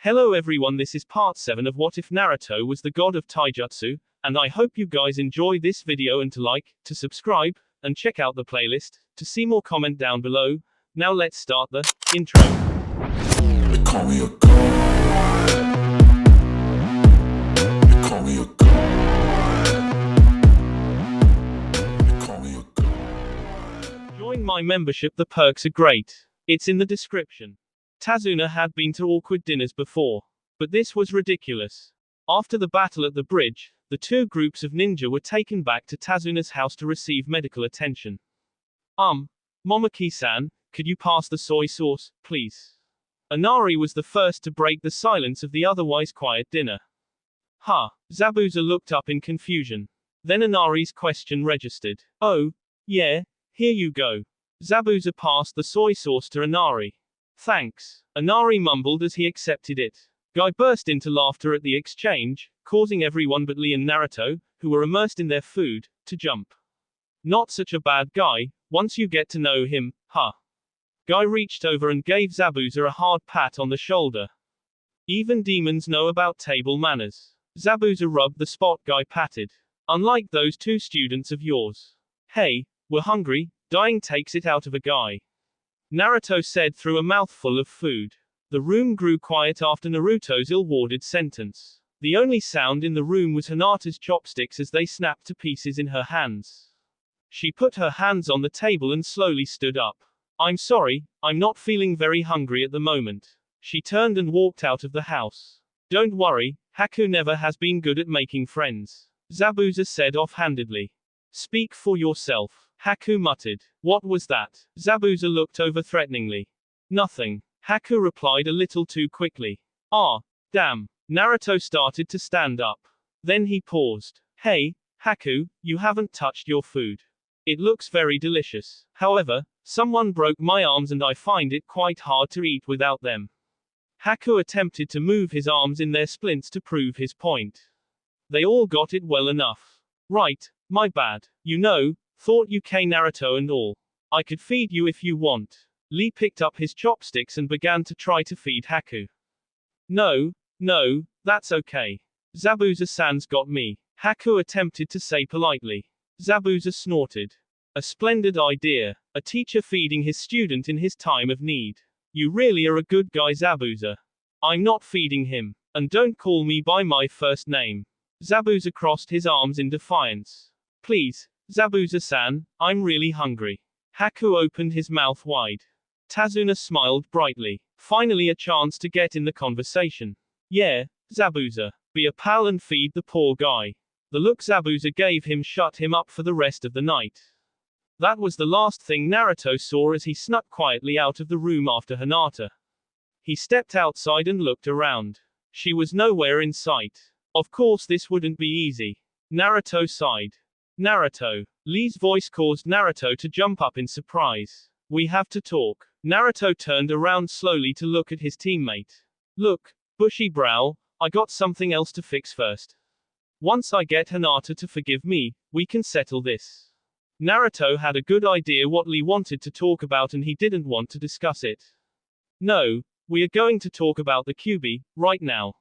Hello everyone, this is part 7 of What If Naruto Was the God of Taijutsu, and I hope you guys enjoy this video and to like, to subscribe, and check out the playlist, to see more comment down below. Now let's start the intro. They call me a god. They call me a god. They call me a god. Join my membership, the perks are great. It's in the description. Tazuna had been to awkward dinners before, but this was ridiculous. After the battle at the bridge, the two groups of ninja were taken back to Tazuna's house to receive medical attention. Momoki-san, could you pass the soy sauce, please? Inari was the first to break the silence of the otherwise quiet dinner. Zabuza looked up in confusion. Then Inari's question registered. Oh, yeah, here you go. Zabuza passed the soy sauce to Inari. Thanks, Inari mumbled as he accepted it. Guy burst into laughter at the exchange, causing everyone but Lee and Naruto, who were immersed in their food, to jump. Not such a bad guy, once you get to know him, Guy reached over and gave Zabuza a hard pat on the shoulder. Even demons know about table manners. Zabuza rubbed the spot Guy patted. Unlike those two students of yours. Hey, we're hungry, dying takes it out of a guy. Naruto said through a mouthful of food. The room grew quiet after Naruto's ill-worded sentence. The only sound in the room was Hinata's chopsticks as they snapped to pieces in her hands. She put her hands on the table and slowly stood up. I'm sorry, I'm not feeling very hungry at the moment. She turned and walked out of the house. Don't worry, Haku never has been good at making friends, Zabuza said offhandedly. Speak for yourself, Haku muttered. What was that? Zabuza looked over threateningly. Nothing, Haku replied a little too quickly. Damn. Naruto started to stand up. Then he paused. Hey, Haku, you haven't touched your food. It looks very delicious. However, someone broke my arms and I find it quite hard to eat without them. Haku attempted to move his arms in their splints to prove his point. They all got it well enough. Right, my bad. You know, thought you came Naruto and all. I could feed you if you want. Lee picked up his chopsticks and began to try to feed Haku. No, that's okay. Zabuza-san's got me. Haku attempted to say politely. Zabuza snorted. A splendid idea. A teacher feeding his student in his time of need. You really are a good guy, Zabuza. I'm not feeding him. And don't call me by my first name. Zabuza crossed his arms in defiance. Please, Zabuza-san, I'm really hungry. Haku opened his mouth wide. Tazuna smiled brightly. Finally a chance to get in the conversation. Yeah, Zabuza. Be a pal and feed the poor guy. The look Zabuza gave him shut him up for the rest of the night. That was the last thing Naruto saw as he snuck quietly out of the room after Hinata. He stepped outside and looked around. She was nowhere in sight. Of course this wouldn't be easy. Naruto sighed. Naruto. Lee's voice caused Naruto to jump up in surprise. We have to talk. Naruto turned around slowly to look at his teammate. Look, bushy brow, I got something else to fix first. Once I get Hinata to forgive me, we can settle this. Naruto had a good idea what Lee wanted to talk about and he didn't want to discuss it. No, we are going to talk about the Kyuubi, right now.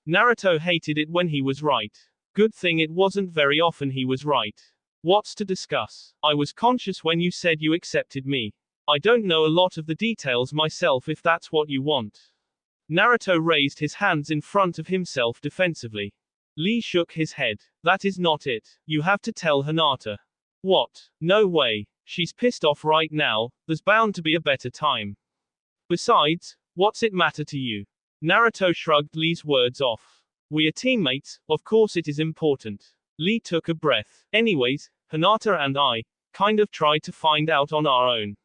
Naruto hated it when he was right. Good thing it wasn't very often he was right. What's to discuss? I was conscious when you said you accepted me. I don't know a lot of the details myself if that's what you want. Naruto raised his hands in front of himself defensively. Lee shook his head. That is not it. You have to tell Hinata. What? No way. She's pissed off right now, there's bound to be a better time. Besides, what's it matter to you? Naruto shrugged Lee's words off. We are teammates, of course it is important. Lee took a breath. Anyways, Hinata and I kind of tried to find out on our own.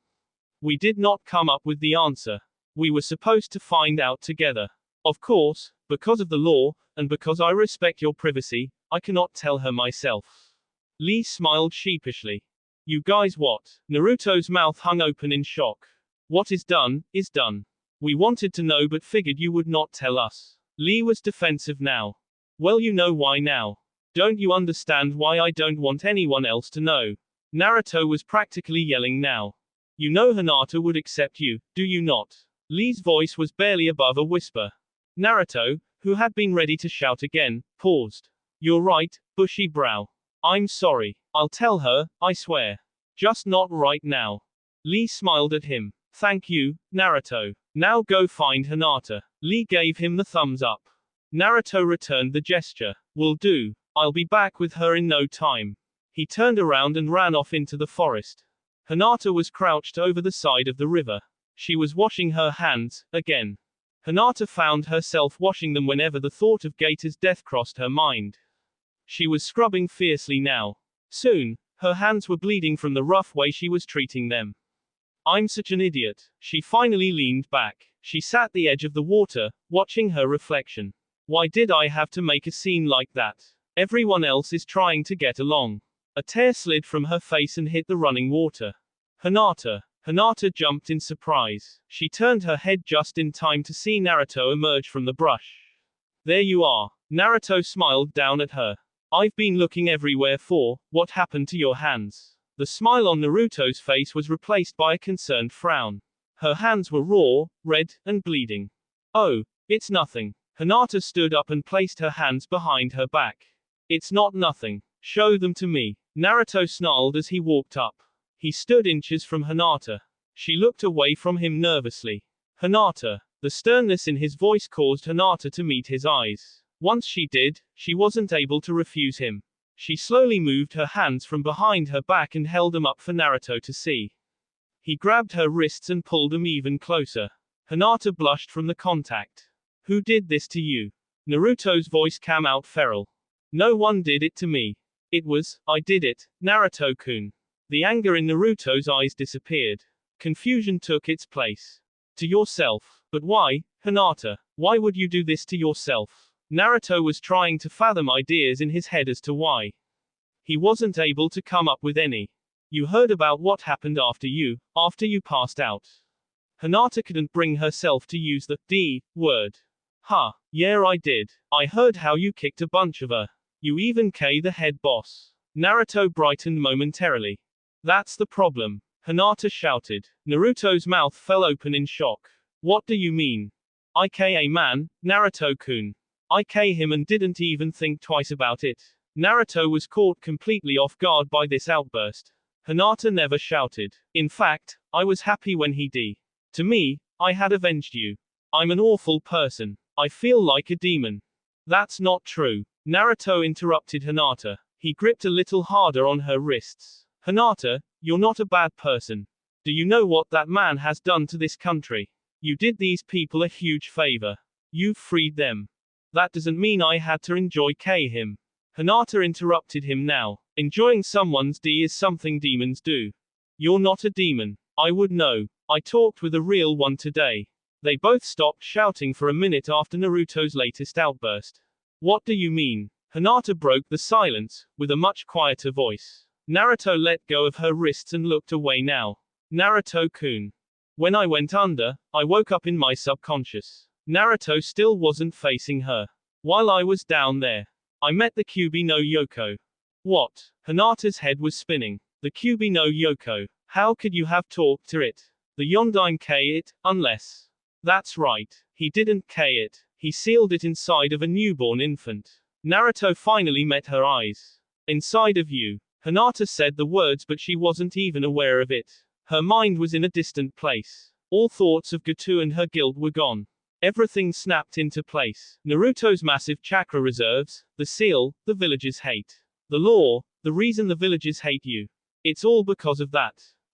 We did not come up with the answer. We were supposed to find out together. Of course, because of the law, and because I respect your privacy, I cannot tell her myself. Lee smiled sheepishly. You guys what? Naruto's mouth hung open in shock. What is done, is done. We wanted to know but figured you would not tell us. Lee was defensive now. Well, you know why now. Don't you understand why I don't want anyone else to know? Naruto was practically yelling now. You know Hinata would accept you, do you not? Lee's voice was barely above a whisper. Naruto, who had been ready to shout again, paused. You're right, bushy brow. I'm sorry. I'll tell her, I swear. Just not right now. Lee smiled at him. Thank you, Naruto. Now go find Hinata. Lee gave him the thumbs up. Naruto returned the gesture. Will do. I'll be back with her in no time. He turned around and ran off into the forest. Hinata was crouched over the side of the river. She was washing her hands, again. Hinata found herself washing them whenever the thought of Gator's death crossed her mind. She was scrubbing fiercely now. Soon, her hands were bleeding from the rough way she was treating them. I'm such an idiot. She finally leaned back. She sat at the edge of the water, watching her reflection. Why did I have to make a scene like that? Everyone else is trying to get along. A tear slid from her face and hit the running water. Hinata. Hinata jumped in surprise. She turned her head just in time to see Naruto emerge from the brush. There you are. Naruto smiled down at her. I've been looking everywhere for, what happened to your hands? The smile on Naruto's face was replaced by a concerned frown. Her hands were raw, red, and bleeding. Oh, it's nothing. Hinata stood up and placed her hands behind her back. It's not nothing. Show them to me. Naruto snarled as he walked up. He stood inches from Hinata. She looked away from him nervously. Hinata. The sternness in his voice caused Hinata to meet his eyes. Once she did, she wasn't able to refuse him. She slowly moved her hands from behind her back and held them up for Naruto to see. He grabbed her wrists and pulled them even closer. Hinata blushed from the contact. Who did this to you? Naruto's voice came out feral. No one did it to me. It was, I did it, Naruto-kun. The anger in Naruto's eyes disappeared. Confusion took its place. To yourself. But why, Hinata? Why would you do this to yourself? Naruto was trying to fathom ideas in his head as to why. He wasn't able to come up with any. You heard about what happened after you passed out. Hinata couldn't bring herself to use the D word. Huh, yeah I did. I heard how you kicked a bunch of her. You even K the head boss. Naruto brightened momentarily. That's the problem. Hinata shouted. Naruto's mouth fell open in shock. What do you mean? I K a man, Naruto-kun. I K him and didn't even think twice about it. Naruto was caught completely off guard by this outburst. Hinata never shouted. In fact, I was happy when he d. To me, I had avenged you. I'm an awful person. I feel like a demon. That's not true. Naruto interrupted Hinata. He gripped a little harder on her wrists. Hinata, you're not a bad person. Do you know what that man has done to this country? You did these people a huge favor. You've freed them. That doesn't mean I had to enjoy him. Hinata interrupted him now. Enjoying someone's D is something demons do. You're not a demon. I would know. I talked with a real one today. They both stopped shouting for a minute after Naruto's latest outburst. What do you mean? Hinata broke the silence, with a much quieter voice. Naruto let go of her wrists and looked away now. Naruto-kun. When I went under, I woke up in my subconscious. Naruto still wasn't facing her. While I was down there, I met the Kyuubi no Yoko. What? Hinata's head was spinning. The Kyuubi no Yoko. How could you have talked to it? The Yondaime K it, unless. That's right. He didn't K it. He sealed it inside of a newborn infant. Naruto finally met her eyes. Inside of you. Hinata said the words but she wasn't even aware of it. Her mind was in a distant place. All thoughts of Gato and her guilt were gone. Everything snapped into place. Naruto's massive chakra reserves, the seal, the villagers' hate. The law, the reason the villagers hate you. It's all because of that.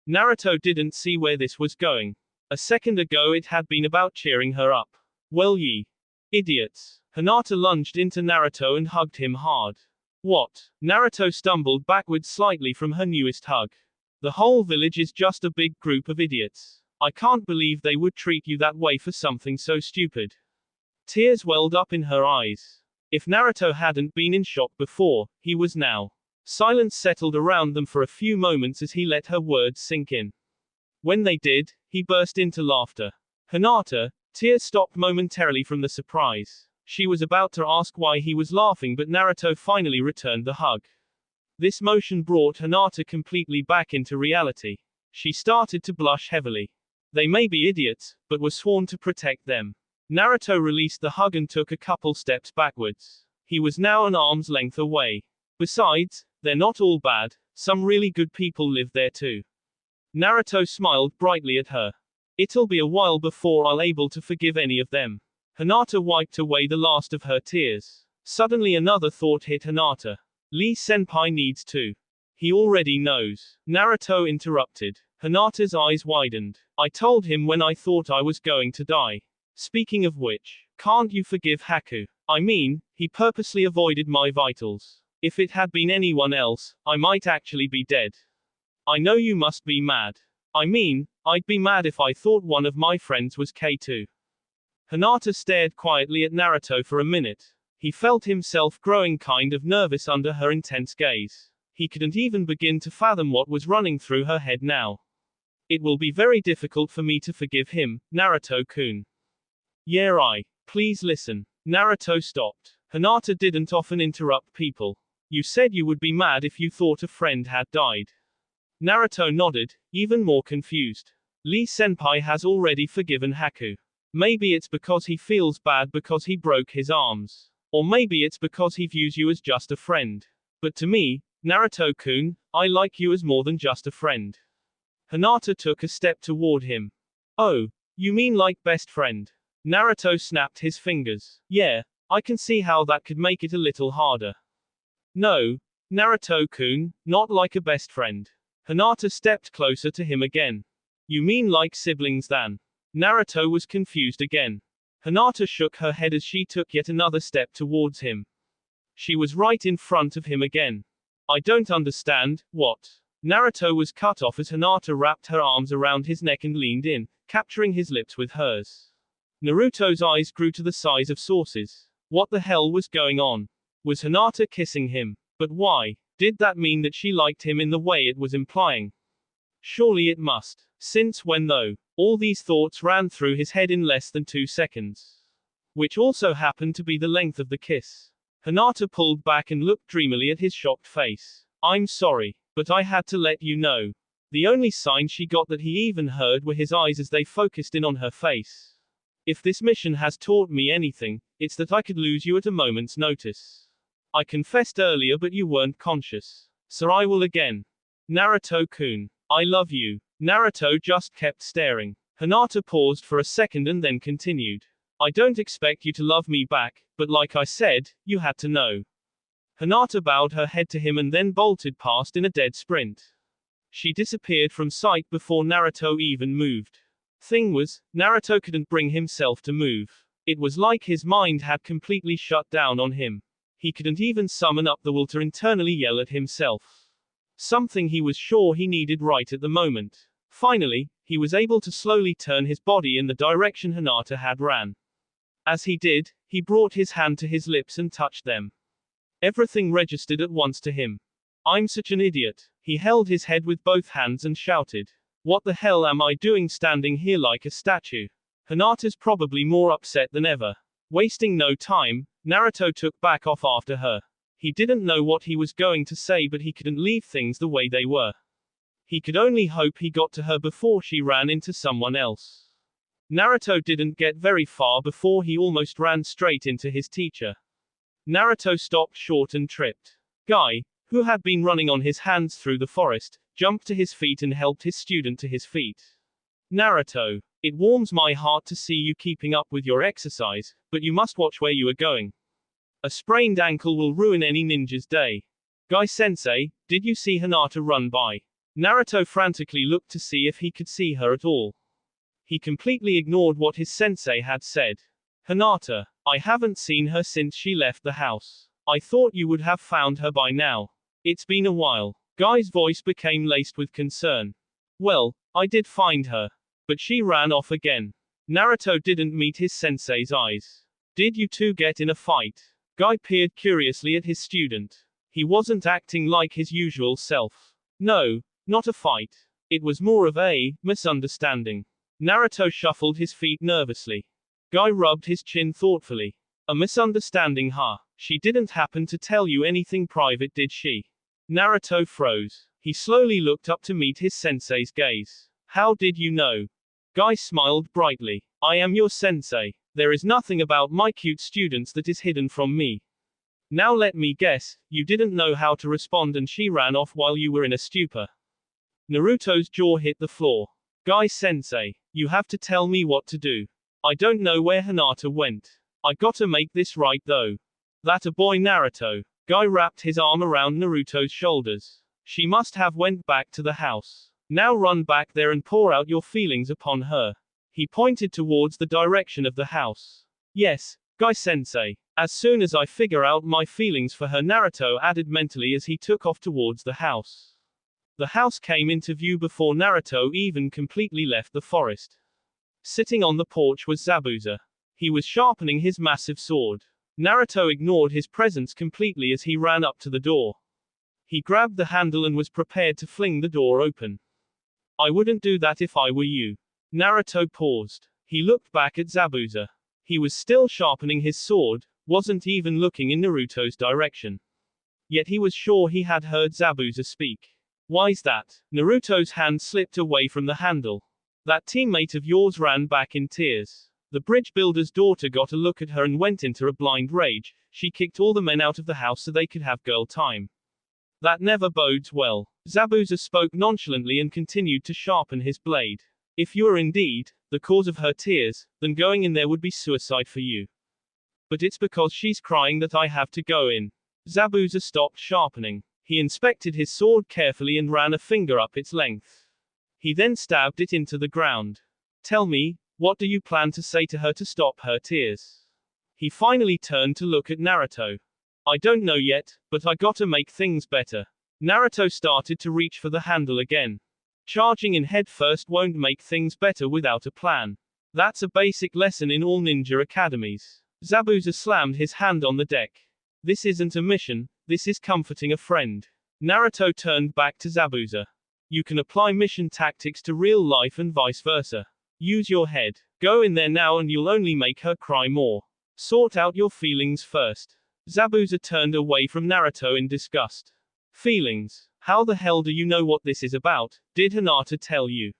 Naruto didn't see where this was going. A second ago it had been about cheering her up. Well ye idiots. Hinata lunged into Naruto and hugged him hard. What? Naruto stumbled backwards slightly from her newest hug. The whole village is just a big group of idiots. I can't believe they would treat you that way for something so stupid. Tears welled up in her eyes. If Naruto hadn't been in shock before, he was now. Silence settled around them for a few moments as he let her words sink in. When they did, he burst into laughter. Hinata, tears stopped momentarily from the surprise. She was about to ask why he was laughing but Naruto finally returned the hug. This motion brought Hinata completely back into reality. She started to blush heavily. They may be idiots, but were sworn to protect them. Naruto released the hug and took a couple steps backwards. He was now an arm's length away. Besides, they're not all bad, some really good people live there too. Naruto smiled brightly at her. It'll be a while before I'll able to forgive any of them. Hinata wiped away the last of her tears. Suddenly another thought hit Hinata. Lee-senpai needs to. He already knows. Naruto interrupted. Hinata's eyes widened. I told him when I thought I was going to die. Speaking of which, can't you forgive Haku? I mean, he purposely avoided my vitals. If it had been anyone else, I might actually be dead. I know you must be mad. I mean, I'd be mad if I thought one of my friends was K2. Hinata stared quietly at Naruto for a minute. He felt himself growing kind of nervous under her intense gaze. He couldn't even begin to fathom what was running through her head now. It will be very difficult for me to forgive him, Naruto-kun. Yeah, please listen. Naruto stopped. Hinata didn't often interrupt people. You said you would be mad if you thought a friend had died. Naruto nodded, even more confused. Lee-senpai has already forgiven Haku. Maybe it's because he feels bad because he broke his arms. Or maybe it's because he views you as just a friend. But to me, Naruto-kun, I like you as more than just a friend. Hinata took a step toward him. Oh, you mean like best friend? Naruto snapped his fingers. Yeah, I can see how that could make it a little harder. No, Naruto-kun, not like a best friend. Hinata stepped closer to him again. You mean like siblings then? Naruto was confused again. Hinata shook her head as she took yet another step towards him. She was right in front of him again. I don't understand, what? Naruto was cut off as Hinata wrapped her arms around his neck and leaned in, capturing his lips with hers. Naruto's eyes grew to the size of saucers. What the hell was going on? Was Hinata kissing him? But why? Did that mean that she liked him in the way it was implying? Surely it must. Since when though? All these thoughts ran through his head in less than 2 seconds. Which also happened to be the length of the kiss. Hinata pulled back and looked dreamily at his shocked face. I'm sorry, but I had to let you know. The only sign she got that he even heard were his eyes as they focused in on her face. If this mission has taught me anything, it's that I could lose you at a moment's notice. I confessed earlier but you weren't conscious. So I will again. Naruto-kun. I love you. Naruto just kept staring. Hinata paused for a second and then continued. I don't expect you to love me back, but like I said, you had to know. Hinata bowed her head to him and then bolted past in a dead sprint. She disappeared from sight before Naruto even moved. Thing was, Naruto couldn't bring himself to move. It was like his mind had completely shut down on him. He couldn't even summon up the will to internally yell at himself. Something he was sure he needed right at the moment. Finally, he was able to slowly turn his body in the direction Hinata had ran. As he did, he brought his hand to his lips and touched them. Everything registered at once to him. I'm such an idiot. He held his head with both hands and shouted. What the hell am I doing standing here like a statue? Hinata's probably more upset than ever. Wasting no time, Naruto took back off after her. He didn't know what he was going to say but he couldn't leave things the way they were. He could only hope he got to her before she ran into someone else. Naruto didn't get very far before he almost ran straight into his teacher. Naruto stopped short and tripped. Guy, who had been running on his hands through the forest, jumped to his feet and helped his student to his feet. Naruto, it warms my heart to see you keeping up with your exercise, but you must watch where you are going. A sprained ankle will ruin any ninja's day. Guy-sensei, did you see Hinata run by? Naruto frantically looked to see if he could see her at all. He completely ignored what his sensei had said. Hinata, I haven't seen her since she left the house. I thought you would have found her by now. It's been a while. Guy's voice became laced with concern. Well, I did find her. But she ran off again. Naruto didn't meet his sensei's eyes. Did you two get in a fight? Guy peered curiously at his student. He wasn't acting like his usual self. No, not a fight. It was more of a misunderstanding. Naruto shuffled his feet nervously. Guy rubbed his chin thoughtfully. A misunderstanding, huh? She didn't happen to tell you anything private, did she? Naruto froze. He slowly looked up to meet his sensei's gaze. How did you know? Guy smiled brightly. I am your sensei. There is nothing about my cute students that is hidden from me. Now let me guess, you didn't know how to respond and she ran off while you were in a stupor. Naruto's jaw hit the floor. Guy-sensei, you have to tell me what to do. I don't know where Hinata went. I gotta make this right though. That a boy Naruto. Guy wrapped his arm around Naruto's shoulders. She must have went back to the house. Now run back there and pour out your feelings upon her. He pointed towards the direction of the house. Yes, Guy-sensei. As soon as I figure out my feelings for her, Naruto added mentally as he took off towards the house. The house came into view before Naruto even completely left the forest. Sitting on the porch was Zabuza. He was sharpening his massive sword. Naruto ignored his presence completely as he ran up to the door. He grabbed the handle and was prepared to fling the door open. I wouldn't do that if I were you. Naruto paused. He looked back at Zabuza. He was still sharpening his sword, wasn't even looking in Naruto's direction. Yet he was sure he had heard Zabuza speak. Why's that? Naruto's hand slipped away from the handle. That teammate of yours ran back in tears. The bridge builder's daughter got a look at her and went into a blind rage. She kicked all the men out of the house so they could have girl time. That never bodes well. Zabuza spoke nonchalantly and continued to sharpen his blade. If you are indeed the cause of her tears, then going in there would be suicide for you. But it's because she's crying that I have to go in. Zabuza stopped sharpening. He inspected his sword carefully and ran a finger up its length. He then stabbed it into the ground. Tell me, what do you plan to say to her to stop her tears? He finally turned to look at Naruto. I don't know yet, but I gotta make things better. Naruto started to reach for the handle again. Charging in head first won't make things better without a plan. That's a basic lesson in all ninja academies. Zabuza slammed his hand on the deck. This isn't a mission, this is comforting a friend. Naruto turned back to Zabuza. You can apply mission tactics to real life and vice versa. Use your head. Go in there now and you'll only make her cry more. Sort out your feelings first. Zabuza turned away from Naruto in disgust. Feelings? How the hell do you know what this is about? Did Hinata tell you?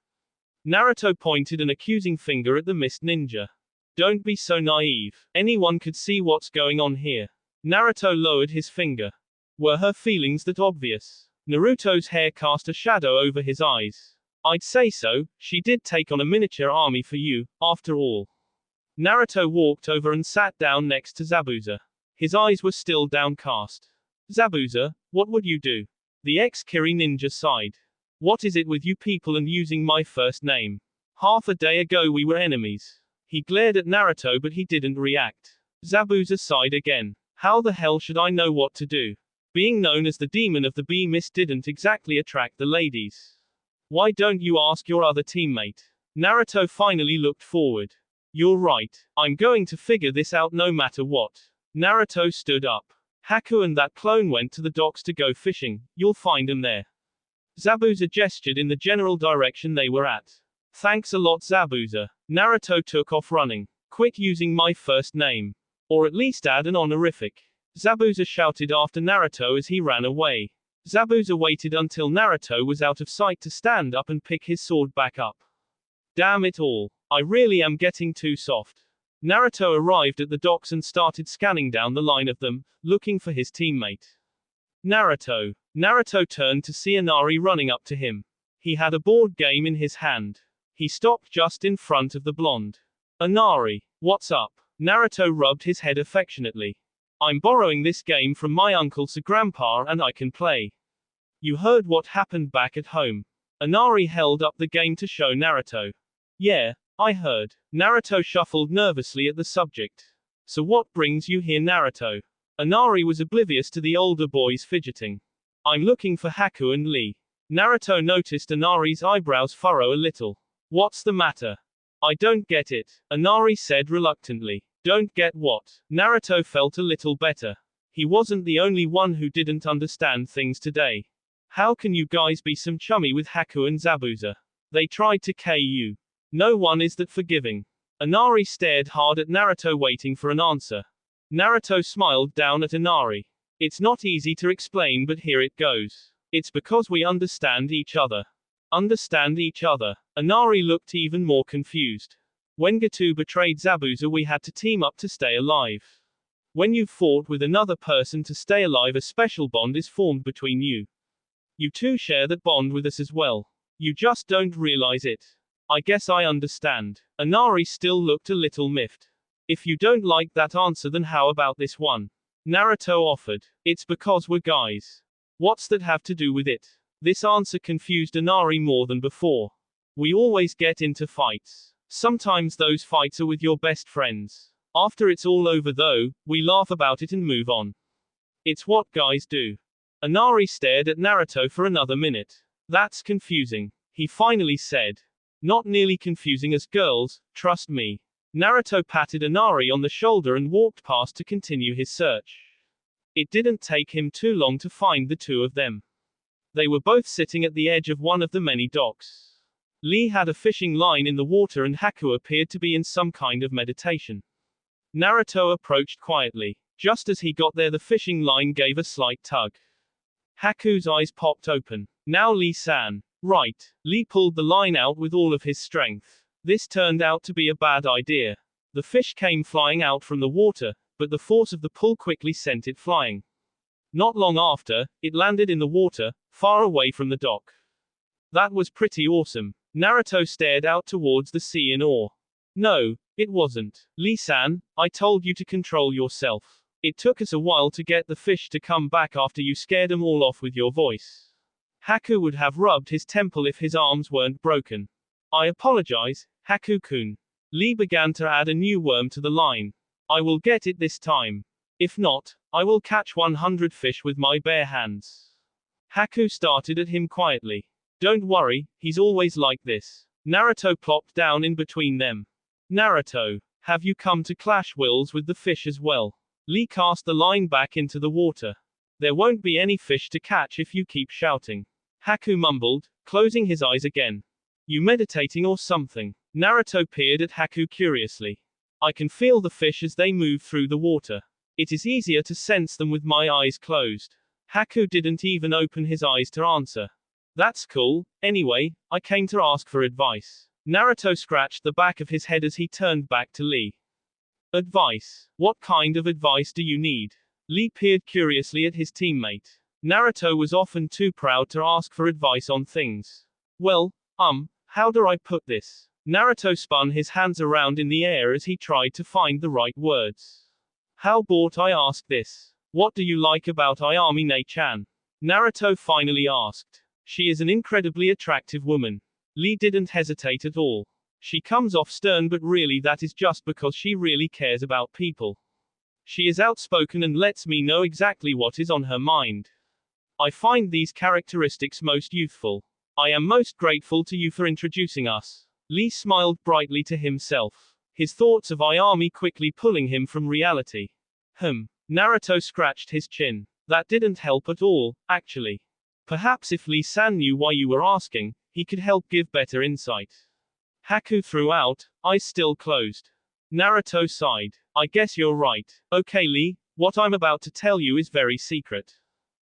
Naruto pointed an accusing finger at the mist ninja. Don't be so naive. Anyone could see what's going on here. Naruto lowered his finger. Were her feelings that obvious? Naruto's hair cast a shadow over his eyes. I'd say so, she did take on a miniature army for you, after all. Naruto walked over and sat down next to Zabuza. His eyes were still downcast. Zabuza, what would you do? The ex-Kiri ninja sighed. What is it with you people and using my first name? Half a day ago we were enemies. He glared at Naruto but he didn't react. Zabuza sighed again. How the hell should I know what to do? Being known as the demon of the bee mist didn't exactly attract the ladies. Why don't you ask your other teammate? Naruto finally looked forward. You're right. I'm going to figure this out no matter what. Naruto stood up. Haku and that clone went to the docks to go fishing. You'll find them there. Zabuza gestured in the general direction they were at. Thanks a lot, Zabuza. Naruto took off running. Quit using my first name. Or at least add an honorific. Zabuza shouted after Naruto as he ran away. Zabuza waited until Naruto was out of sight to stand up and pick his sword back up. Damn it all. I really am getting too soft. Naruto arrived at the docks and started scanning down the line of them, looking for his teammate. Naruto. Naruto turned to see Inari running up to him. He had a board game in his hand. He stopped just in front of the blonde. Inari, what's up? Naruto rubbed his head affectionately. I'm borrowing this game from my uncle so grandpa and I can play. You heard what happened back at home. Inari held up the game to show Naruto. Yeah, I heard. Naruto shuffled nervously at the subject. So what brings you here, Naruto? Inari was oblivious to the older boy's fidgeting. I'm looking for Haku and Lee. Naruto noticed Inari's eyebrows furrow a little. What's the matter? I don't get it, Inari said reluctantly. Don't get what? Naruto felt a little better. He wasn't the only one who didn't understand things today. How can you guys be some chummy with Haku and Zabuza? They tried to KU. No one is that forgiving. Inari stared hard at Naruto waiting for an answer. Naruto smiled down at Inari. It's not easy to explain but here it goes. It's because we understand each other. Understand each other. Inari looked even more confused. When Gato betrayed Zabuza, we had to team up to stay alive. When you fought with another person to stay alive, a special bond is formed between you. You two share that bond with us as well. You just don't realize it. I guess I understand. Inari still looked a little miffed. If you don't like that answer, then how about this one? Naruto offered. It's because we're guys. What's that have to do with it? This answer confused Inari more than before. We always get into fights. Sometimes those fights are with your best friends. After it's all over though, we laugh about it and move on. It's what guys do. Inari stared at Naruto for another minute. That's confusing. He finally said. Not nearly confusing as girls, trust me. Naruto patted Inari on the shoulder and walked past to continue his search. It didn't take him too long to find the two of them. They were both sitting at the edge of one of the many docks. Lee had a fishing line in the water and Haku appeared to be in some kind of meditation. Naruto approached quietly. Just as he got there, the fishing line gave a slight tug. Haku's eyes popped open. Now Lee-san. Right. Lee pulled the line out with all of his strength. This turned out to be a bad idea. The fish came flying out from the water, but the force of the pull quickly sent it flying. Not long after, it landed in the water, far away from the dock. That was pretty awesome. Naruto stared out towards the sea in awe. No, it wasn't. Lee-san, I told you to control yourself. It took us a while to get the fish to come back after you scared them all off with your voice. Haku would have rubbed his temple if his arms weren't broken. I apologize, Haku-kun. Lee began to add a new worm to the line. I will get it this time. If not, I will catch 100 fish with my bare hands. Haku started at him quietly. Don't worry, he's always like this. Naruto plopped down in between them. Naruto, have you come to clash wills with the fish as well? Lee cast the line back into the water. There won't be any fish to catch if you keep shouting. Haku mumbled, closing his eyes again. You meditating or something? Naruto peered at Haku curiously. I can feel the fish as they move through the water. It is easier to sense them with my eyes closed. Haku didn't even open his eyes to answer. That's cool. Anyway, I came to ask for advice. Naruto scratched the back of his head as he turned back to Lee. Advice? What kind of advice do you need? Lee peered curiously at his teammate. Naruto was often too proud to ask for advice on things. Well, how do I put this? Naruto spun his hands around in the air as he tried to find the right words. How about I ask this? What do you like about Ayame-ne-chan? Naruto finally asked. She is an incredibly attractive woman. Lee didn't hesitate at all. She comes off stern, but really that is just because she really cares about people. She is outspoken and lets me know exactly what is on her mind. I find these characteristics most youthful. I am most grateful to you for introducing us. Lee smiled brightly to himself. His thoughts of Ayame quickly pulling him from reality. Naruto scratched his chin. That didn't help at all, actually. Perhaps if Lee-san knew why you were asking, he could help give better insight. Haku threw out, eyes still closed. Naruto sighed. I guess you're right. Okay Lee, what I'm about to tell you is very secret.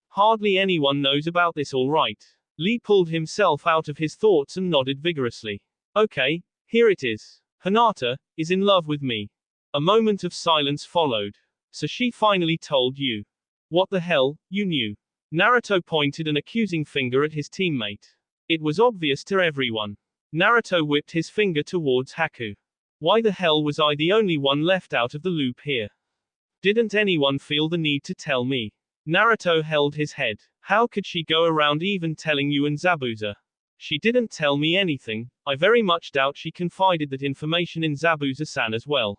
Hardly anyone knows about this, all right. Lee pulled himself out of his thoughts and nodded vigorously. Okay, here it is. Hinata is in love with me. A moment of silence followed. So she finally told you. What the hell, you knew? Naruto pointed an accusing finger at his teammate. It was obvious to everyone. Naruto whipped his finger towards Haku. Why the hell was I the only one left out of the loop here? Didn't anyone feel the need to tell me? Naruto held his head. How could she go around even telling you and Zabuza? She didn't tell me anything. I very much doubt she confided that information in Zabuza-san as well.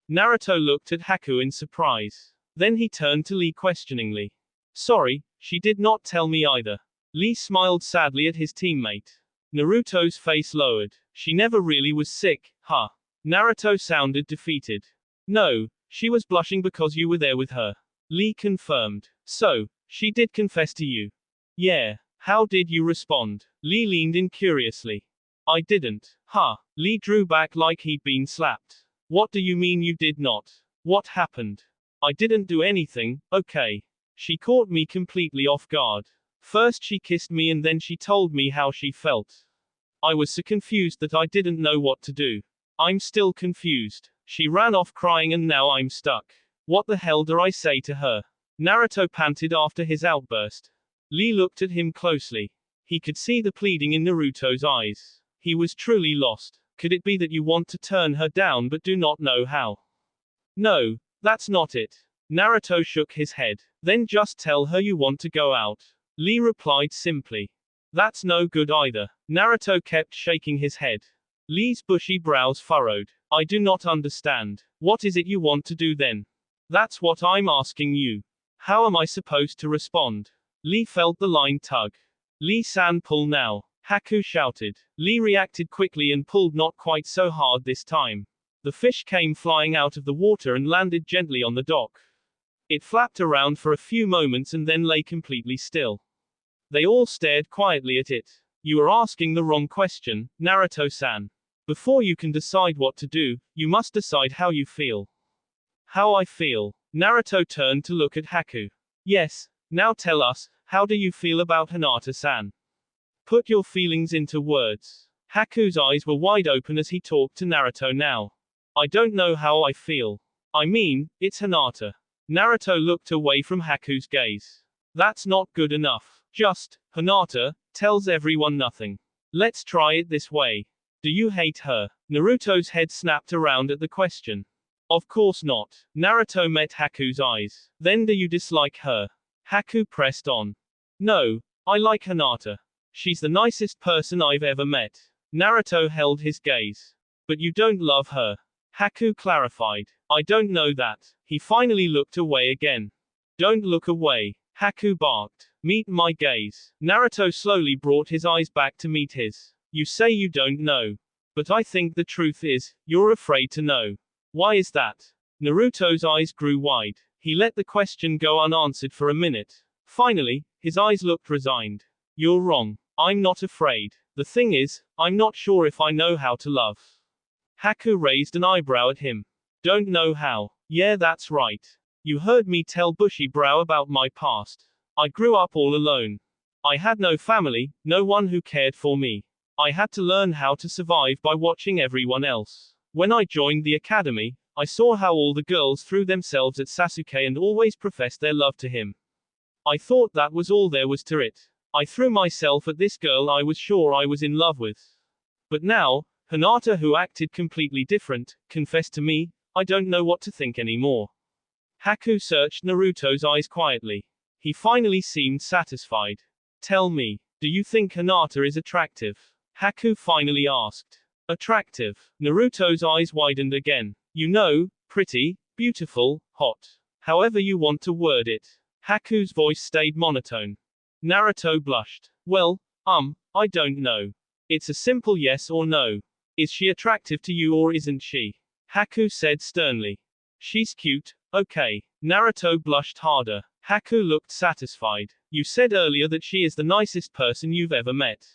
Naruto looked at Haku in surprise. Then he turned to Lee questioningly. Sorry, she did not tell me either. Lee smiled sadly at his teammate. Naruto's face lowered. She never really was sick, huh? Naruto sounded defeated. No, she was blushing because you were there with her. Lee confirmed. So, she did confess to you? Yeah. How did you respond? Lee leaned in curiously. I didn't. Huh. Lee drew back like he'd been slapped. What do you mean you did not? What happened? I didn't do anything, okay. She caught me completely off guard. First she kissed me and then she told me how she felt. I was so confused that I didn't know what to do. I'm still confused. She ran off crying and now I'm stuck. What the hell do I say to her? Naruto panted after his outburst. Lee looked at him closely. He could see the pleading in Naruto's eyes. He was truly lost. Could it be that you want to turn her down but do not know how? No, that's not it. Naruto shook his head. Then just tell her you want to go out. Lee replied simply. That's no good either. Naruto kept shaking his head. Lee's bushy brows furrowed. I do not understand. What is it you want to do then? That's what I'm asking you. How am I supposed to respond? Lee felt the line tug. Lee-san, pull now. Haku shouted. Lee reacted quickly and pulled not quite so hard this time. The fish came flying out of the water and landed gently on the dock. It flapped around for a few moments and then lay completely still. They all stared quietly at it. You are asking the wrong question, Naruto-san. Before you can decide what to do, you must decide how you feel. How I feel. Naruto turned to look at Haku. Yes, now tell us, how do you feel about Hinata-san? Put your feelings into words. Haku's eyes were wide open as he talked to Naruto now. I don't know how I feel. I mean, it's Hinata. Naruto looked away from Haku's gaze. That's not good enough. Just, Hinata, tells everyone nothing. Let's try it this way. Do you hate her? Naruto's head snapped around at the question. Of course not. Naruto met Haku's eyes. Then do you dislike her? Haku pressed on. No, I like Hinata. She's the nicest person I've ever met. Naruto held his gaze. But you don't love her. Haku clarified. I don't know that. He finally looked away again. Don't look away. Haku barked. Meet my gaze. Naruto slowly brought his eyes back to meet his. You say you don't know. But I think the truth is, you're afraid to know. Why is that? Naruto's eyes grew wide. He let the question go unanswered for a minute. Finally, his eyes looked resigned. You're wrong. I'm not afraid. The thing is, I'm not sure if I know how to love. Haku raised an eyebrow at him. Don't know how. Yeah, that's right. You heard me tell Bushy Brow about my past. I grew up all alone. I had no family, no one who cared for me. I had to learn how to survive by watching everyone else. When I joined the academy, I saw how all the girls threw themselves at Sasuke and always professed their love to him. I thought that was all there was to it. I threw myself at this girl I was sure I was in love with. But now, Hinata, who acted completely different, confessed to me, I don't know what to think anymore. Haku searched Naruto's eyes quietly. He finally seemed satisfied. Tell me, do you think Hinata is attractive? Haku finally asked. Attractive. Naruto's eyes widened again. You know, pretty, beautiful, hot. However you want to word it. Haku's voice stayed monotone. Naruto blushed. Well, I don't know. It's a simple yes or no. Is she attractive to you or isn't she? Haku said sternly. She's cute, okay. Naruto blushed harder. Haku looked satisfied. You said earlier that she is the nicest person you've ever met.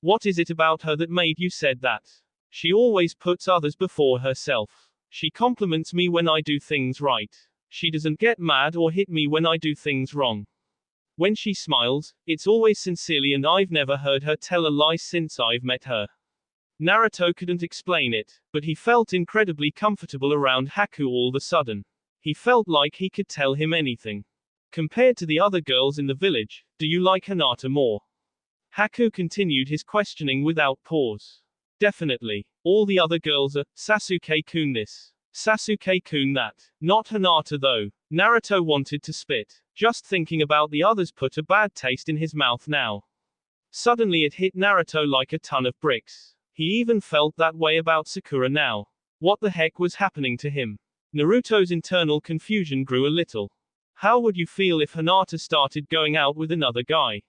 What is it about her that made you said that? She always puts others before herself. She compliments me when I do things right. She doesn't get mad or hit me when I do things wrong. When she smiles, it's always sincerely and I've never heard her tell a lie since I've met her. Naruto couldn't explain it, but he felt incredibly comfortable around Haku all of a sudden. He felt like he could tell him anything. Compared to the other girls in the village, do you like Hinata more? Haku continued his questioning without pause. Definitely. All the other girls are, Sasuke-kun this. Sasuke-kun that. Not Hinata though. Naruto wanted to spit. Just thinking about the others put a bad taste in his mouth now. Suddenly it hit Naruto like a ton of bricks. He even felt that way about Sakura now. What the heck was happening to him? Naruto's internal confusion grew a little. How would you feel if Hinata started going out with another guy?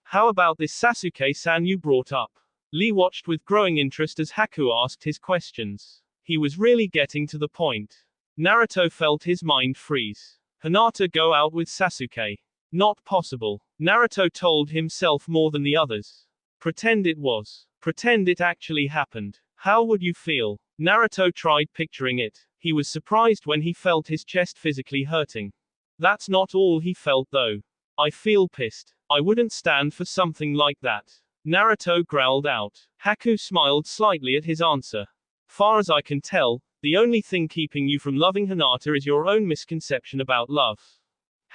How about this Sasuke-san you brought up? Lee watched with growing interest as Haku asked his questions. He was really getting to the point. Naruto felt his mind freeze. Hinata go out with Sasuke? Not possible. Naruto told himself more than the others. Pretend it was. Pretend it actually happened. How would you feel? Naruto tried picturing it. He was surprised when he felt his chest physically hurting. That's not all he felt though. I feel pissed. I wouldn't stand for something like that. Naruto growled out. Haku smiled slightly at his answer. Far as I can tell, the only thing keeping you from loving Hinata is your own misconception about love.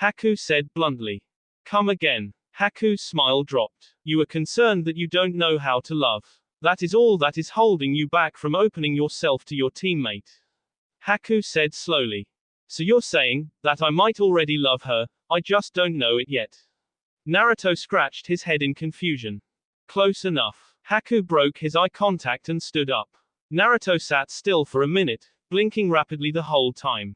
Haku said bluntly. Come again. Haku's smile dropped. You are concerned that you don't know how to love. That is all that is holding you back from opening yourself to your teammate. Haku said slowly. So you're saying that I might already love her, I just don't know it yet. Naruto scratched his head in confusion. Close enough. Haku broke his eye contact and stood up. Naruto sat still for a minute, blinking rapidly the whole time.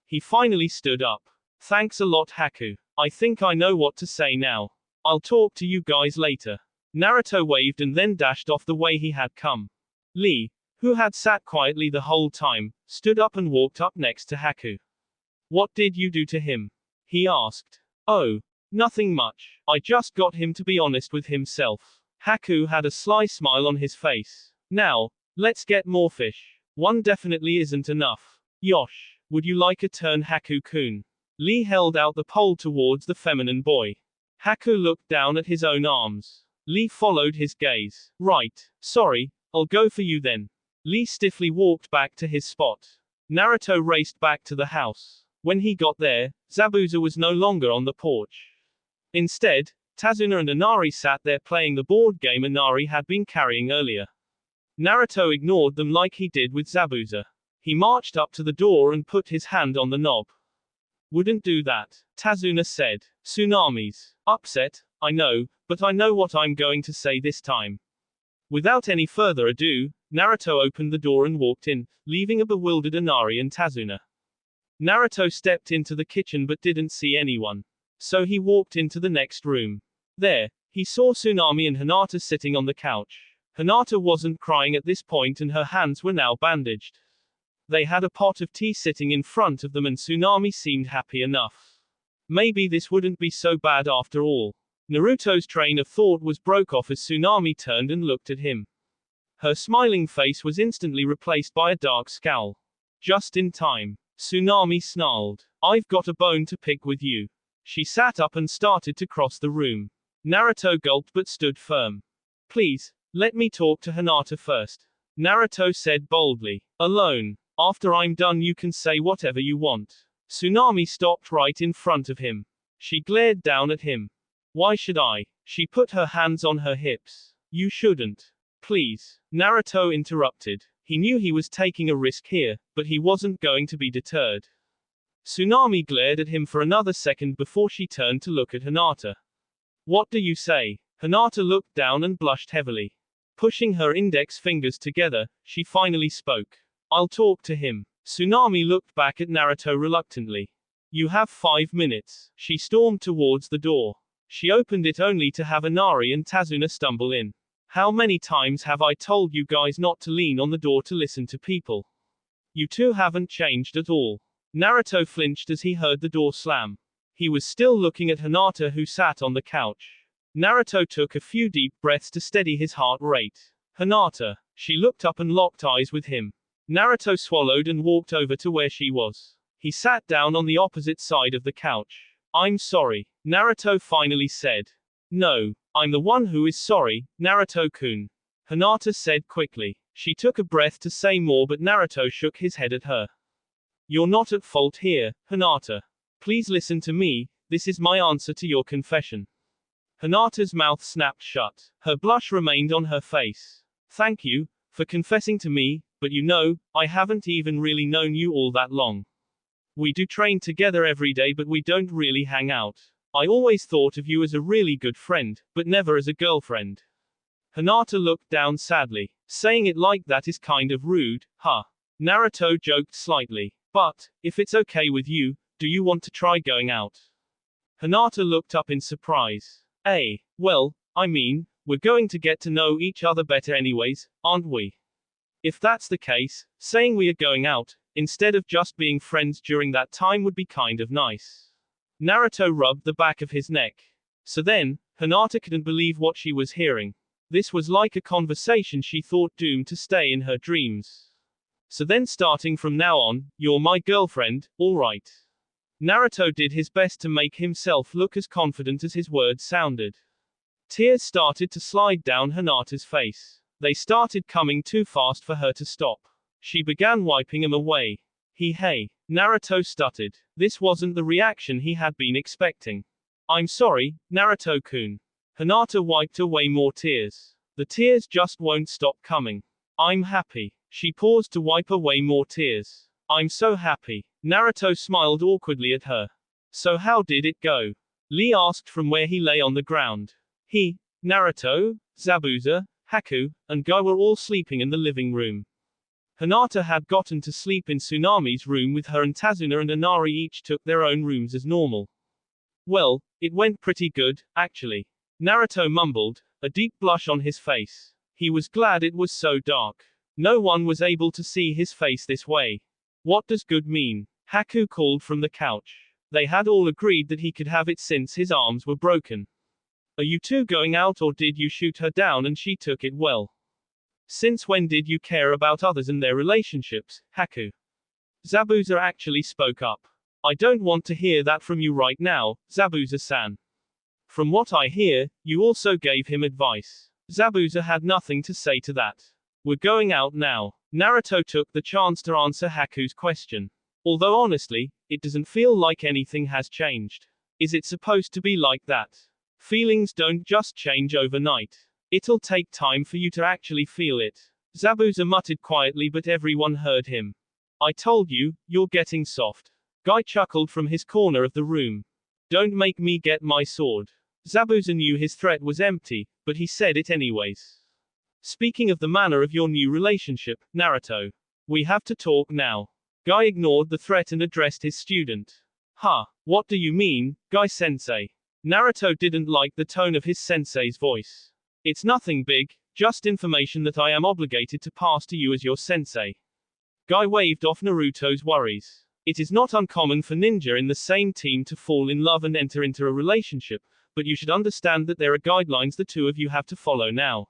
He finally stood up. Thanks a lot, Haku. I think I know what to say now. I'll talk to you guys later. Naruto waved and then dashed off the way he had come. Lee, who had sat quietly the whole time, stood up and walked up next to Haku. What did you do to him? He asked. Oh, nothing much. I just got him to be honest with himself. Haku had a sly smile on his face. Now, let's get more fish. One definitely isn't enough. Yosh, would you like a turn, Haku-kun? Lee held out the pole towards the feminine boy. Haku looked down at his own arms. Lee followed his gaze. Right, sorry, I'll go for you then. Lee stiffly walked back to his spot. Naruto raced back to the house. When he got there, Zabuza was no longer on the porch. Instead, Tazuna and Inari sat there playing the board game Inari had been carrying earlier. Naruto ignored them like he did with Zabuza. He marched up to the door and put his hand on the knob. Wouldn't do that, Tazuna said. Tsunami's upset, I know, but I know what I'm going to say this time. Without any further ado, Naruto opened the door and walked in, leaving a bewildered Inari and Tazuna. Naruto stepped into the kitchen but didn't see anyone. So he walked into the next room. There, he saw Tsunami and Hinata sitting on the couch. Hinata wasn't crying at this point and her hands were now bandaged. They had a pot of tea sitting in front of them and Tsunami seemed happy enough. Maybe this wouldn't be so bad after all. Naruto's train of thought was broke off as Tsunami turned and looked at him. Her smiling face was instantly replaced by a dark scowl. Just in time. Tsunami snarled. I've got a bone to pick with you. She sat up and started to cross the room. Naruto gulped but stood firm. Please, let me talk to Hinata first. Naruto said boldly. Alone. After I'm done you can say whatever you want. Tsunami stopped right in front of him. She glared down at him. Why should I? She put her hands on her hips. You shouldn't. Please. Naruto interrupted. He knew he was taking a risk here, but he wasn't going to be deterred. Tsunami glared at him for another second before she turned to look at Hinata. What do you say? Hinata looked down and blushed heavily. Pushing her index fingers together, she finally spoke. I'll talk to him. Tsunami looked back at Naruto reluctantly. You have 5 minutes. She stormed towards the door. She opened it only to have Inari and Tazuna stumble in. How many times have I told you guys not to lean on the door to listen to people? You two haven't changed at all. Naruto flinched as he heard the door slam. He was still looking at Hinata who sat on the couch. Naruto took a few deep breaths to steady his heart rate. Hinata. She looked up and locked eyes with him. Naruto swallowed and walked over to where she was. He sat down on the opposite side of the couch. I'm sorry, Naruto finally said. No, I'm the one who is sorry, Naruto-kun. Hinata said quickly. She took a breath to say more but Naruto shook his head at her. You're not at fault here, Hinata. Please listen to me, this is my answer to your confession. Hinata's mouth snapped shut. Her blush remained on her face. Thank you, for confessing to me, but you know, I haven't even really known you all that long. We do train together every day but we don't really hang out. I always thought of you as a really good friend, but never as a girlfriend. Hinata looked down sadly. Saying it like that is kind of rude, huh? Naruto joked slightly. But, if it's okay with you, do you want to try going out? Hinata looked up in surprise. Well, I mean, we're going to get to know each other better anyways, aren't we? If that's the case, saying we are going out, instead of just being friends during that time would be kind of nice. Naruto rubbed the back of his neck. So then, Hinata couldn't believe what she was hearing. This was like a conversation she thought doomed to stay in her dreams. So then starting from now on, you're my girlfriend, alright. Naruto did his best to make himself look as confident as his words sounded. Tears started to slide down Hinata's face. They started coming too fast for her to stop. She began wiping them away. Hey, Naruto stuttered. This wasn't the reaction he had been expecting. I'm sorry, Naruto-kun. Hinata wiped away more tears. The tears just won't stop coming. I'm happy. She paused to wipe away more tears. I'm so happy. Naruto smiled awkwardly at her. So how did it go? Lee asked from where he lay on the ground. He, Naruto, Zabuza, Haku, and Guy were all sleeping in the living room. Hinata had gotten to sleep in Tsunami's room with her, and Tazuna and Inari each took their own rooms as normal. Well, it went pretty good, actually. Naruto mumbled, a deep blush on his face. He was glad it was so dark. No one was able to see his face this way. What does good mean? Haku called from the couch. They had all agreed that he could have it since his arms were broken. Are you two going out, or did you shoot her down and she took it well? Since when did you care about others and their relationships, Haku? Zabuza actually spoke up. I don't want to hear that from you right now, Zabuza-san. From what I hear, you also gave him advice. Zabuza had nothing to say to that. We're going out now. Naruto took the chance to answer Haku's question. Although honestly, it doesn't feel like anything has changed. Is it supposed to be like that? Feelings don't just change overnight. It'll take time for you to actually feel it. Zabuza muttered quietly, but everyone heard him. I told you, you're getting soft. Guy chuckled from his corner of the room. Don't make me get my sword. Zabuza knew his threat was empty, but he said it anyways. Speaking of the manner of your new relationship, Naruto. We have to talk now. Guy ignored the threat and addressed his student. What do you mean, Guy-sensei? Naruto didn't like the tone of his sensei's voice. It's nothing big, just information that I am obligated to pass to you as your sensei. Guy waved off Naruto's worries. It is not uncommon for ninja in the same team to fall in love and enter into a relationship, but you should understand that there are guidelines the two of you have to follow now.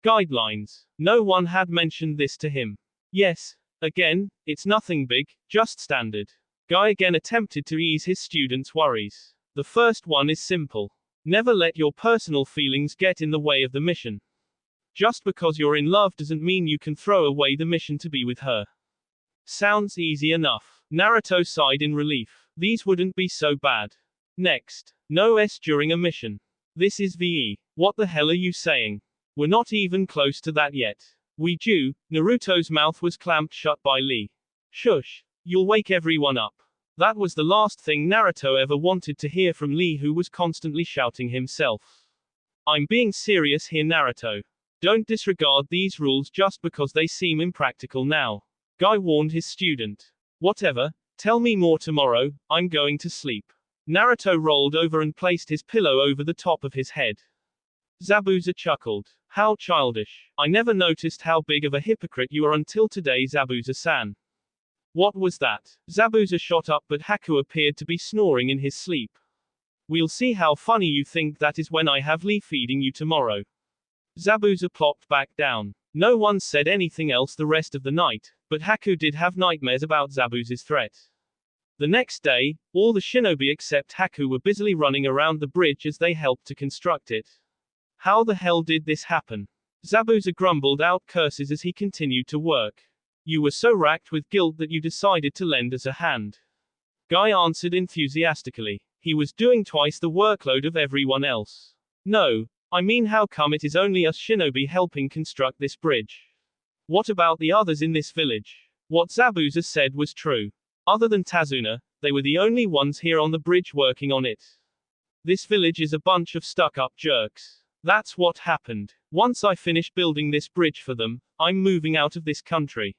Guidelines. No one had mentioned this to him. Yes, again, it's nothing big, just standard. Guy again attempted to ease his student's worries. The first one is simple. Never let your personal feelings get in the way of the mission. Just because you're in love doesn't mean you can throw away the mission to be with her. Sounds easy enough. Naruto sighed in relief. These wouldn't be so bad. Next. No S during a mission. This is VE. What the hell are you saying? We're not even close to that yet. We do. Naruto's mouth was clamped shut by Lee. Shush. You'll wake everyone up. That was the last thing Naruto ever wanted to hear from Lee, who was constantly shouting himself. I'm being serious here, Naruto. Don't disregard these rules just because they seem impractical now. Guy warned his student. Whatever, tell me more tomorrow, I'm going to sleep. Naruto rolled over and placed his pillow over the top of his head. Zabuza chuckled. How childish. I never noticed how big of a hypocrite you are until today, Zabuza-san. What was that? Zabuza shot up, but Haku appeared to be snoring in his sleep. We'll see how funny you think that is when I have Lee feeding you tomorrow. Zabuza plopped back down. No one said anything else the rest of the night, but Haku did have nightmares about Zabuza's threat. The next day, all the shinobi except Haku were busily running around the bridge as they helped to construct it. How the hell did this happen? Zabuza grumbled out curses as he continued to work. You were so racked with guilt that you decided to lend us a hand. Guy answered enthusiastically. He was doing twice the workload of everyone else. No, I mean, how come it is only us shinobi helping construct this bridge? What about the others in this village? What Zabuza said was true. Other than Tazuna, they were the only ones here on the bridge working on it. This village is a bunch of stuck-up jerks. That's what happened. Once I finish building this bridge for them, I'm moving out of this country.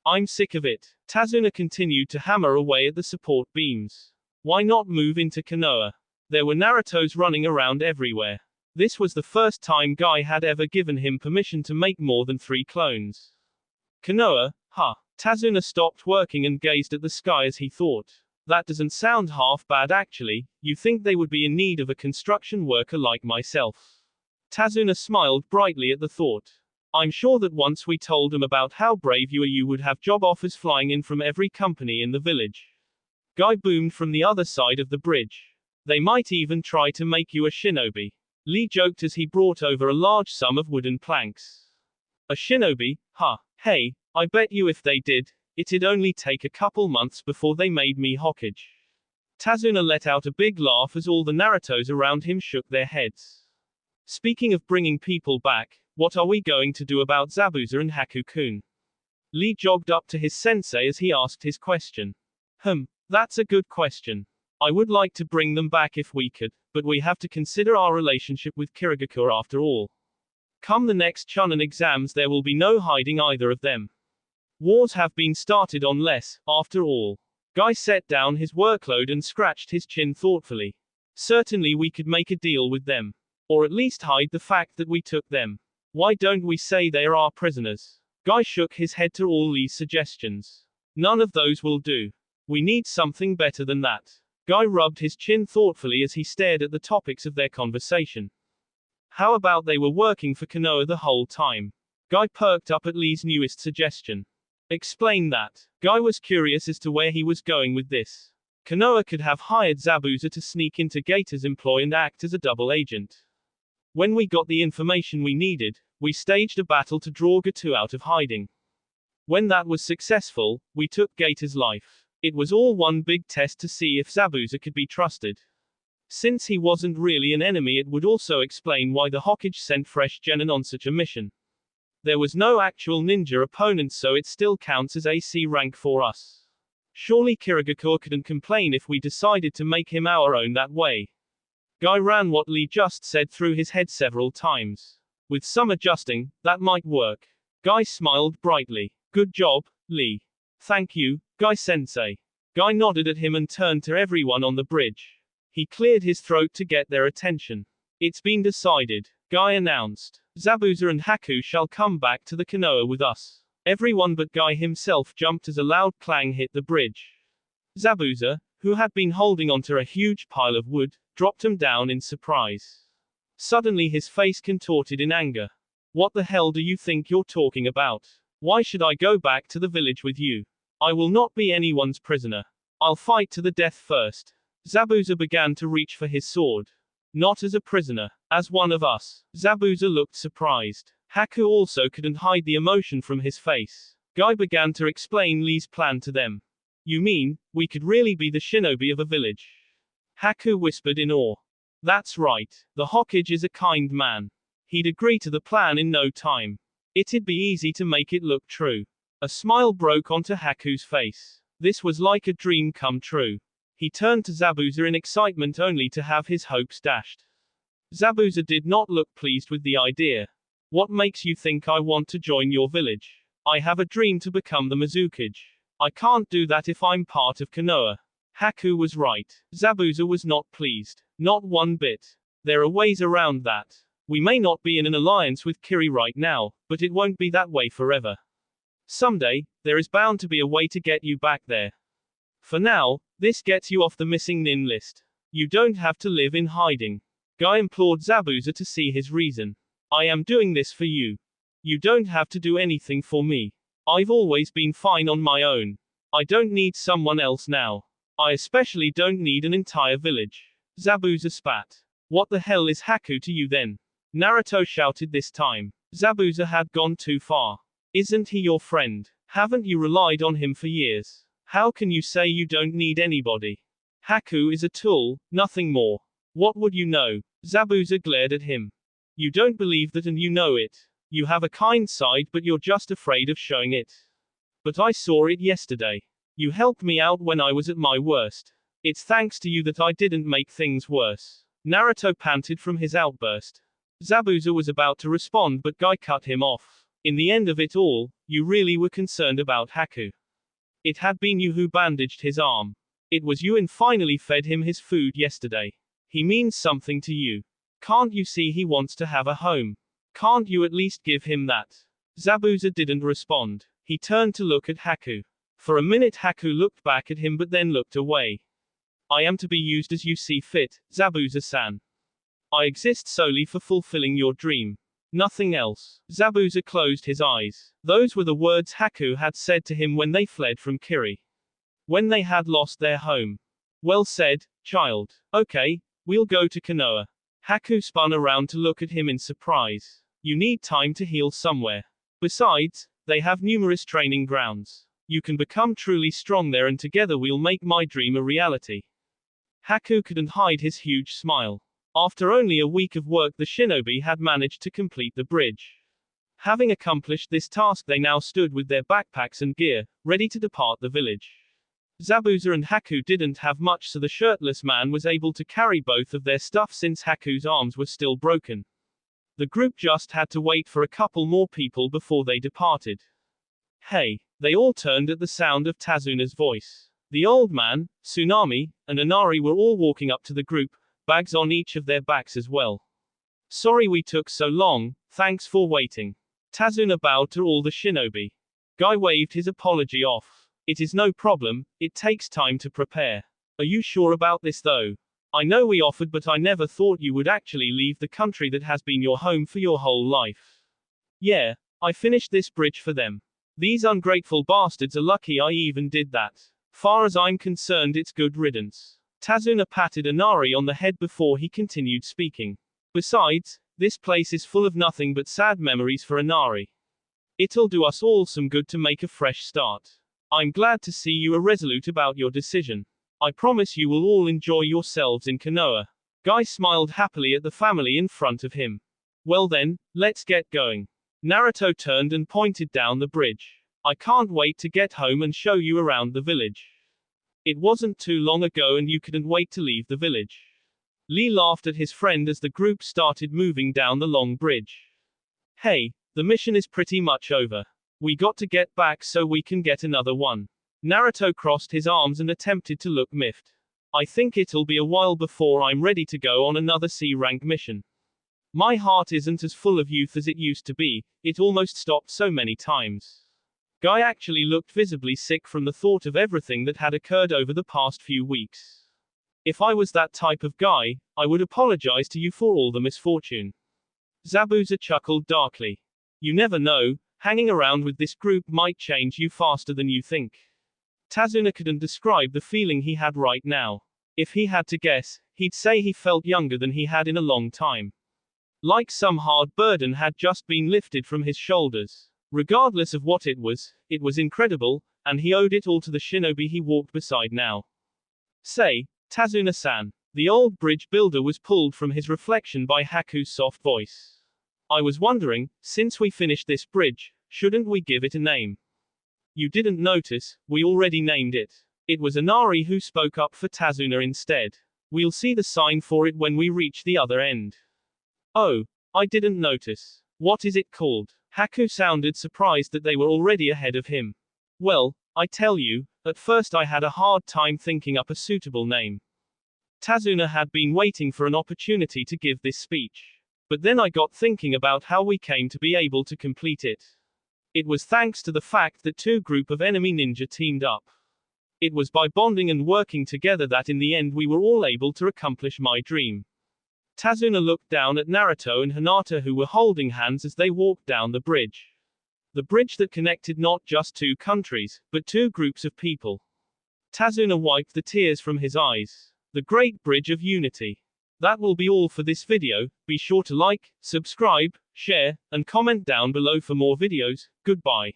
I'm sick of it. Tazuna continued to hammer away at the support beams. Why not move into Konoha? There were Narutos running around everywhere. This was the first time Guy had ever given him permission to make more than 3 clones. Konoha, huh? Tazuna stopped working and gazed at the sky as he thought. That doesn't sound half bad actually. You think they would be in need of a construction worker like myself? Tazuna smiled brightly at the thought. I'm sure that once we told them about how brave you are, you would have job offers flying in from every company in the village. Guy boomed from the other side of the bridge. They might even try to make you a shinobi. Lee joked as he brought over a large sum of wooden planks. A shinobi? Huh. Hey, I bet you if they did, it'd only take a couple months before they made me Hokage. Tazuna let out a big laugh as all the Narutos around him shook their heads. Speaking of bringing people back, what are we going to do about Zabuza and Haku-kun? Lee jogged up to his sensei as he asked his question. That's a good question. I would like to bring them back if we could, but we have to consider our relationship with Kirigakure after all. Come the next Chunin exams there will be no hiding either of them. Wars have been started on less, after all. Guy set down his workload and scratched his chin thoughtfully. Certainly we could make a deal with them. Or at least hide the fact that we took them. Why don't we say they are our prisoners? Guy shook his head to all Lee's suggestions. None of those will do. We need something better than that. Guy rubbed his chin thoughtfully as he stared at the topics of their conversation. How about they were working for Konoha the whole time? Guy perked up at Lee's newest suggestion. Explain that. Guy was curious as to where he was going with this. Konoha could have hired Zabuza to sneak into Gator's employ and act as a double agent. When we got the information we needed, we staged a battle to draw Gato out of hiding. When that was successful, we took Gator's life. It was all one big test to see if Zabuza could be trusted. Since he wasn't really an enemy, it would also explain why the Hokage sent fresh genin on such a mission. There was no actual ninja opponent, so it still counts as AC rank for us. Surely Kirigakure couldn't complain if we decided to make him our own that way. Guy ran what Lee just said through his head several times. With some adjusting, that might work. Guy smiled brightly. Good job, Lee. Thank you, Guy-sensei. Guy nodded at him and turned to everyone on the bridge. He cleared his throat to get their attention. It's been decided, Guy announced. Zabuza and Haku shall come back to the Konoha with us. Everyone but Guy himself jumped as a loud clang hit the bridge. Zabuza, who had been holding onto a huge pile of wood, dropped him down in surprise. Suddenly his face contorted in anger. What the hell do you think you're talking about? Why should I go back to the village with you? I will not be anyone's prisoner. I'll fight to the death first. Zabuza began to reach for his sword. Not as a prisoner, as one of us. Zabuza looked surprised. Haku also couldn't hide the emotion from his face. Guy began to explain Lee's plan to them. You mean, we could really be the shinobi of a village? Haku whispered in awe. That's right, the Hokage is a kind man. He'd agree to the plan in no time. It'd be easy to make it look true. A smile broke onto Haku's face. This was like a dream come true. He turned to Zabuza in excitement only to have his hopes dashed. Zabuza did not look pleased with the idea. What makes you think I want to join your village? I have a dream to become the Mizukage. I can't do that if I'm part of Konoha. Haku was right. Zabuza was not pleased. Not one bit. There are ways around that. We may not be in an alliance with Kiri right now, but it won't be that way forever. Someday, there is bound to be a way to get you back there. For now, this gets you off the missing nin list. You don't have to live in hiding. Guy implored Zabuza to see his reason. I am doing this for you. You don't have to do anything for me. I've always been fine on my own. I don't need someone else now. I especially don't need an entire village. Zabuza spat. What the hell is Haku to you then? Naruto shouted this time. Zabuza had gone too far. Isn't he your friend? Haven't you relied on him for years? How can you say you don't need anybody? Haku is a tool, nothing more. What would you know? Zabuza glared at him. You don't believe that and you know it. You have a kind side but you're just afraid of showing it. But I saw it yesterday. You helped me out when I was at my worst. It's thanks to you that I didn't make things worse. Naruto panted from his outburst. Zabuza was about to respond but Guy cut him off. In the end of it all, you really were concerned about Haku. It had been you who bandaged his arm. It was you and finally fed him his food yesterday. He means something to you. Can't you see he wants to have a home? Can't you at least give him that? Zabuza didn't respond. He turned to look at Haku. For a minute Haku looked back at him but then looked away. I am to be used as you see fit, Zabuza-san. I exist solely for fulfilling your dream. Nothing else. Zabuza closed his eyes. Those were the words Haku had said to him when they fled from Kiri. When they had lost their home. Well said, child. Okay, we'll go to Konoha. Haku spun around to look at him in surprise. You need time to heal somewhere. Besides, they have numerous training grounds. You can become truly strong there, and together we'll make my dream a reality. Haku couldn't hide his huge smile. After only a week of work, the shinobi had managed to complete the bridge. Having accomplished this task, they now stood with their backpacks and gear, ready to depart the village. Zabuza and Haku didn't have much, so the shirtless man was able to carry both of their stuff since Haku's arms were still broken. The group just had to wait for a couple more people before they departed. Hey! They all turned at the sound of Tazuna's voice. The old man, Tsunami, and Inari were all walking up to the group, bags on each of their backs as well. Sorry we took so long, thanks for waiting. Tazuna bowed to all the shinobi. Guy waved his apology off. It is no problem, it takes time to prepare. Are you sure about this though? I know we offered, but I never thought you would actually leave the country that has been your home for your whole life. Yeah, I finished this bridge for them. These ungrateful bastards are lucky I even did that. Far as I'm concerned, it's good riddance. Tazuna patted Inari on the head before he continued speaking. Besides, this place is full of nothing but sad memories for Inari. It'll do us all some good to make a fresh start. I'm glad to see you are resolute about your decision. I promise you will all enjoy yourselves in Konoha. Guy smiled happily at the family in front of him. Well then, let's get going. Naruto turned and pointed down the bridge. I can't wait to get home and show you around the village. It wasn't too long ago and you couldn't wait to leave the village. Lee laughed at his friend as the group started moving down the long bridge. Hey, the mission is pretty much over. We got to get back so we can get another one. Naruto crossed his arms and attempted to look miffed. I think it'll be a while before I'm ready to go on another C-rank mission. My heart isn't as full of youth as it used to be, it almost stopped so many times. Guy actually looked visibly sick from the thought of everything that had occurred over the past few weeks. If I was that type of guy, I would apologize to you for all the misfortune. Zabuza chuckled darkly. You never know, hanging around with this group might change you faster than you think. Tazuna couldn't describe the feeling he had right now. If he had to guess, he'd say he felt younger than he had in a long time. Like some hard burden had just been lifted from his shoulders. Regardless of what it was incredible, and he owed it all to the shinobi he walked beside now. Say, Tazuna-san. The old bridge builder was pulled from his reflection by Haku's soft voice. I was wondering, since we finished this bridge, shouldn't we give it a name? You didn't notice, we already named it. It was Inari who spoke up for Tazuna instead. We'll see the sign for it when we reach the other end. Oh, I didn't notice. What is it called? Haku sounded surprised that they were already ahead of him. Well, I tell you, at first I had a hard time thinking up a suitable name. Tazuna had been waiting for an opportunity to give this speech. But then I got thinking about how we came to be able to complete it. It was thanks to the fact that two group of enemy ninja teamed up. It was by bonding and working together that in the end we were all able to accomplish my dream. Tazuna looked down at Naruto and Hinata, who were holding hands as they walked down the bridge. The bridge that connected not just two countries, but two groups of people. Tazuna wiped the tears from his eyes. The great bridge of unity. That will be all for this video. Be sure to like, subscribe, share, and comment down below for more videos. Goodbye.